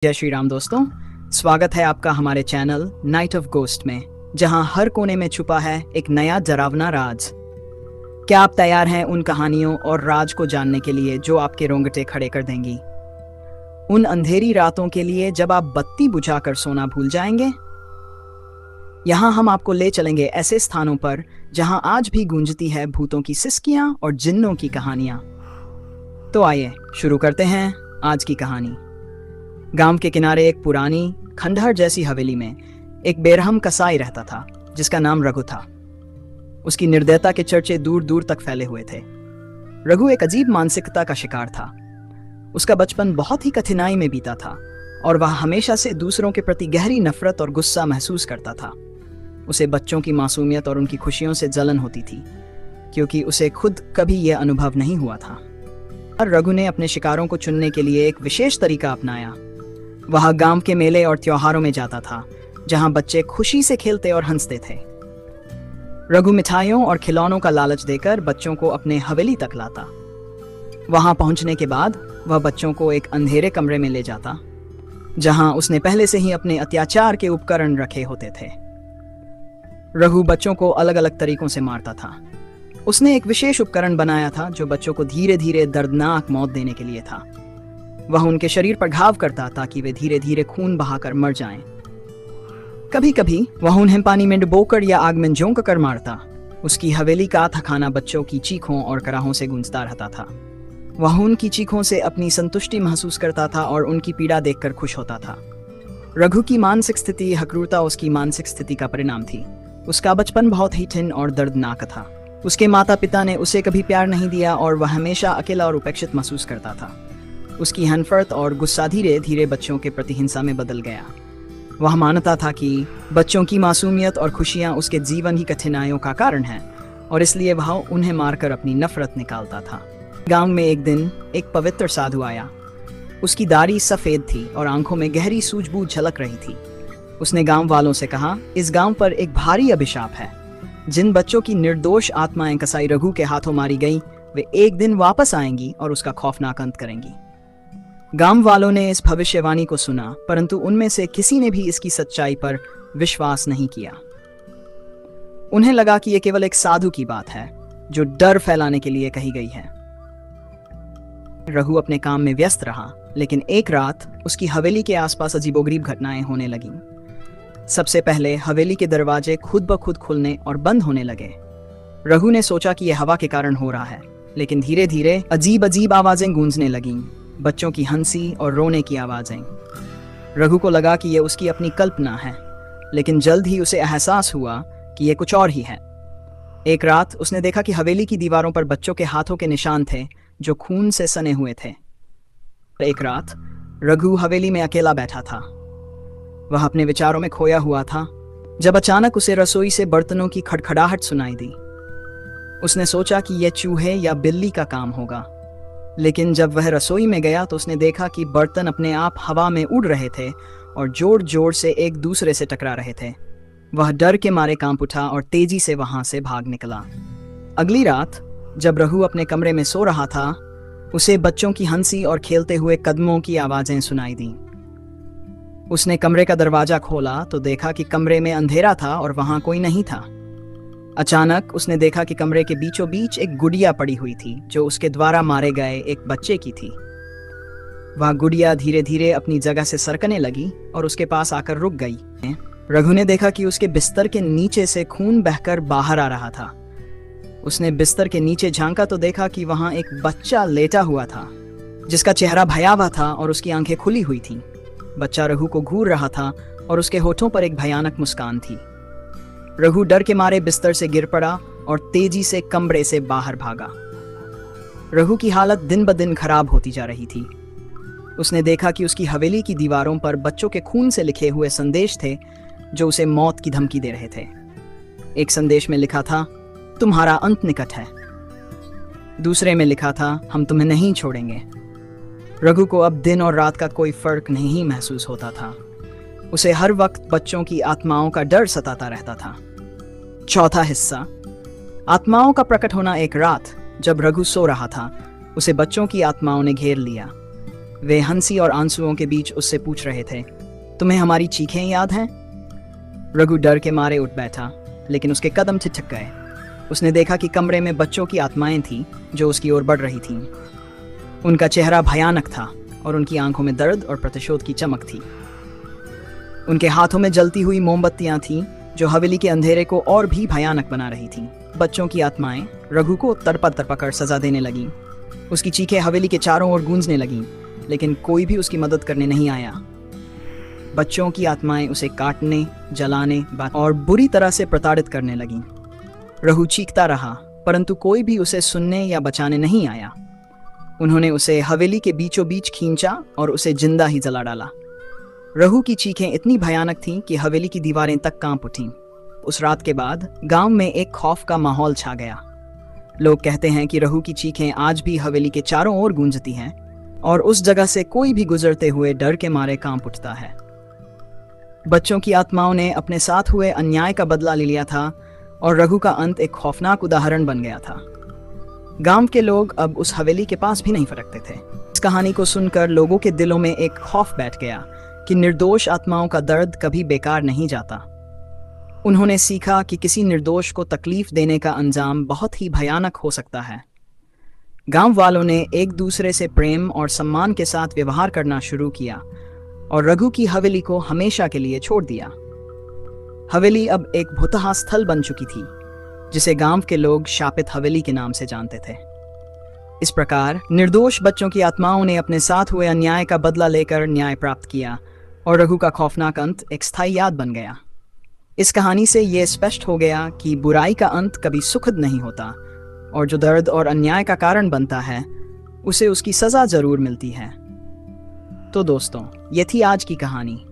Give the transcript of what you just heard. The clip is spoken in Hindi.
जय श्री राम दोस्तों, स्वागत है आपका हमारे चैनल नाइट ऑफ गोस्ट में, जहां हर कोने में छुपा है एक नया डरावना राज। क्या आप तैयार हैं उन कहानियों और राज को जानने के लिए जो आपके रोंगटे खड़े कर देंगी? उन अंधेरी रातों के लिए जब आप बत्ती बुझाकर सोना भूल जाएंगे। यहां हम आपको ले चलेंगे ऐसे स्थानों पर जहां आज भी गूंजती है भूतों की सिसकियां और जिन्नों की कहानियां। तो आइए शुरू करते हैं आज की कहानी। गांव के किनारे एक पुरानी खंडहर जैसी हवेली में एक बेरहम कसाई रहता था जिसका नाम रघु था। उसकी निर्दयता के चर्चे दूर दूर तक फैले हुए थे। रघु एक अजीब मानसिकता का शिकार था। उसका बचपन बहुत ही कठिनाई में बीता था और वह हमेशा से दूसरों के प्रति गहरी नफरत और गुस्सा महसूस करता था। उसे बच्चों की मासूमियत और उनकी खुशियों से जलन होती थी, क्योंकि उसे खुद कभी यह अनुभव नहीं हुआ था। और रघु ने अपने शिकारों को चुनने के लिए एक विशेष तरीका अपनाया। वह गांव के मेले और त्योहारों में जाता था, जहां बच्चे खुशी से खेलते और हंसते थे। रघु मिठाइयों और खिलौनों का लालच देकर बच्चों को अपने हवेली तक लाता। वहां पहुंचने के बाद वह बच्चों को एक अंधेरे कमरे में ले जाता, जहां उसने पहले से ही अपने अत्याचार के उपकरण रखे होते थे। रघु बच्चों को अलग अलग तरीकों से मारता था। उसने एक विशेष उपकरण बनाया था जो बच्चों को धीरे धीरे दर्दनाक मौत देने के लिए था। वह उनके शरीर पर घाव करता ताकि वे धीरे धीरे खून बहाकर मर जाएं। कभी कभी वह उन्हें पानी में डुबोकर या आग में झोंक कर मारता। उसकी हवेली का थकाना बच्चों की चीखों और कराहों से गूंजता रहता था। वह उनकी चीखों से अपनी संतुष्टि महसूस करता था और उनकी पीड़ा देखकर खुश होता था। रघु की मानसिक स्थिति हक्रूरता उसकी मानसिक स्थिति का परिणाम थी। उसका बचपन बहुत ही ठिन्न और दर्दनाक था। उसके माता पिता ने उसे कभी प्यार नहीं दिया और वह हमेशा अकेला और उपेक्षित महसूस करता था। उसकी हनफरत और गुस्सा धीरे धीरे बच्चों के प्रति हिंसा में बदल गया। वह मानता था कि बच्चों की मासूमियत और खुशियां उसके जीवन की कठिनाइयों का कारण हैं और इसलिए वह उन्हें मारकर अपनी नफरत निकालता था। गांव में एक दिन एक पवित्र साधु आया। उसकी दाढ़ी सफेद थी और आंखों में गहरी सूझबूझ झलक रही थी। उसने गांव वालों से कहा, इस गांव पर एक भारी अभिशाप है। जिन बच्चों की निर्दोष आत्माएं कसाई रघु के हाथों मारी गईं, वे एक दिन वापस आएंगी और उसका खौफनाक अंत करेंगी। गांव वालों ने इस भविष्यवाणी को सुना, परंतु उनमें से किसी ने भी इसकी सच्चाई पर विश्वास नहीं किया। उन्हें लगा कि यह केवल एक साधु की बात है जो डर फैलाने के लिए कही गई है। रघु अपने काम में व्यस्त रहा, लेकिन एक रात उसकी हवेली के आसपास अजीबोगरीब घटनाएं होने लगीं। सबसे पहले हवेली के दरवाजे खुद ब खुद खुलने और बंद होने लगे। रघु ने सोचा कि यह हवा के कारण हो रहा है, लेकिन धीरे धीरे अजीब अजीब आवाजें गूंजने लगीं, बच्चों की हंसी और रोने की आवाजें। रघु को लगा कि यह उसकी अपनी कल्पना है, लेकिन जल्द ही उसे एहसास हुआ कि यह कुछ और ही है। एक रात उसने देखा कि हवेली की दीवारों पर बच्चों के हाथों के निशान थे जो खून से सने हुए थे। एक रात रघु हवेली में अकेला बैठा था। वह अपने विचारों में खोया हुआ था जब अचानक उसे रसोई से बर्तनों की खड़खड़ाहट सुनाई दी। उसने सोचा कि यह चूहे या बिल्ली का काम होगा, लेकिन जब वह रसोई में गया तो उसने देखा कि बर्तन अपने आप हवा में उड़ रहे थे और जोर जोर से एक दूसरे से टकरा रहे थे। वह डर के मारे कांप उठा और तेजी से वहां से भाग निकला। अगली रात जब रघु अपने कमरे में सो रहा था, उसे बच्चों की हंसी और खेलते हुए कदमों की आवाजें सुनाई दी। उसने कमरे का दरवाजा खोला तो देखा कि कमरे में अंधेरा था और वहां कोई नहीं था। अचानक उसने देखा कि कमरे के बीचों बीच एक गुड़िया पड़ी हुई थी जो उसके द्वारा मारे गए एक बच्चे की थी। वह गुड़िया धीरे धीरे अपनी जगह से सरकने लगी और उसके पास आकर रुक गई। रघु ने देखा कि उसके बिस्तर के नीचे से खून बहकर बाहर आ रहा था। उसने बिस्तर के नीचे झांका तो देखा कि वहां एक बच्चा लेटा हुआ था जिसका चेहरा भयावह था और उसकी आंखें खुली हुई थीं। बच्चा रघु को घूर रहा था और उसके होठों पर एक भयानक मुस्कान थी। रघु डर के मारे बिस्तर से गिर पड़ा और तेजी से कमरे से बाहर भागा। रघु की हालत दिन ब दिन खराब होती जा रही थी। उसने देखा कि उसकी हवेली की दीवारों पर बच्चों के खून से लिखे हुए संदेश थे जो उसे मौत की धमकी दे रहे थे। एक संदेश में लिखा था, तुम्हारा अंत निकट है। दूसरे में लिखा था, हम तुम्हें नहीं छोड़ेंगे। रघु को अब दिन और रात का कोई फर्क नहीं महसूस होता था। उसे हर वक्त बच्चों की आत्माओं का डर सताता रहता था। चौथा हिस्सा, आत्माओं का प्रकट होना। एक रात जब रघु सो रहा था, उसे बच्चों की आत्माओं ने घेर लिया। वे हंसी और आंसुओं के बीच उससे पूछ रहे थे, तुम्हें हमारी चीखें याद हैं? रघु डर के मारे उठ बैठा, लेकिन उसके कदम ठिठक गए। उसने देखा कि कमरे में बच्चों की आत्माएं थीं जो उसकी ओर बढ़ रही थीं। उनका चेहरा भयानक था और उनकी आंखों में दर्द और प्रतिशोध की चमक थी। उनके हाथों में जलती हुई मोमबत्तियां थीं जो हवेली के अंधेरे को और भी भयानक बना रही थीं। बच्चों की आत्माएं रघु को तड़पा तड़पा कर सजा देने लगीं। उसकी चीखें हवेली के चारों ओर गूंजने लगीं, लेकिन कोई भी उसकी मदद करने नहीं आया। बच्चों की आत्माएं उसे काटने, जलाने और बुरी तरह से प्रताड़ित करने लगीं। रघु चीखता रहा, परंतु कोई भी उसे सुनने या बचाने नहीं आया। उन्होंने उसे हवेली के बीचों बीच खींचा और उसे जिंदा ही जला डाला। रघु की चीखें इतनी भयानक थीं कि हवेली की दीवारें तक कांप उठीं। उस रात के बाद गांव में एक खौफ का माहौल छा गया। लोग कहते हैं कि रघु की चीखें आज भी हवेली के चारों ओर गूंजती हैं और उस जगह से कोई भी गुजरते हुए डर के मारे कांप उठता है। बच्चों की आत्माओं ने अपने साथ हुए अन्याय का बदला ले लिया था और रघु का अंत एक खौफनाक उदाहरण बन गया था। गांव के लोग अब उस हवेली के पास भी नहीं फटकते थे। इस कहानी को सुनकर लोगों के दिलों में एक खौफ बैठ गया कि निर्दोष आत्माओं का दर्द कभी बेकार नहीं जाता। उन्होंने सीखा कि किसी निर्दोष को तकलीफ देने का अंजाम बहुत ही भयानक हो सकता है। गांव वालों ने एक दूसरे से प्रेम और सम्मान के साथ व्यवहार करना शुरू किया और रघु की हवेली को हमेशा के लिए छोड़ दिया। हवेली अब एक भूतहा स्थल बन चुकी थी, जिसे गांव के लोग शापित हवेली के नाम से जानते थे। इस प्रकार निर्दोष बच्चों की आत्माओं ने अपने साथ हुए अन्याय का बदला लेकर न्याय प्राप्त किया और रघु का खौफनाक अंत एक स्थायी याद बन गया। इस कहानी से यह स्पष्ट हो गया कि बुराई का अंत कभी सुखद नहीं होता और जो दर्द और अन्याय का कारण बनता है उसे उसकी सजा जरूर मिलती है। तो दोस्तों, ये थी आज की कहानी।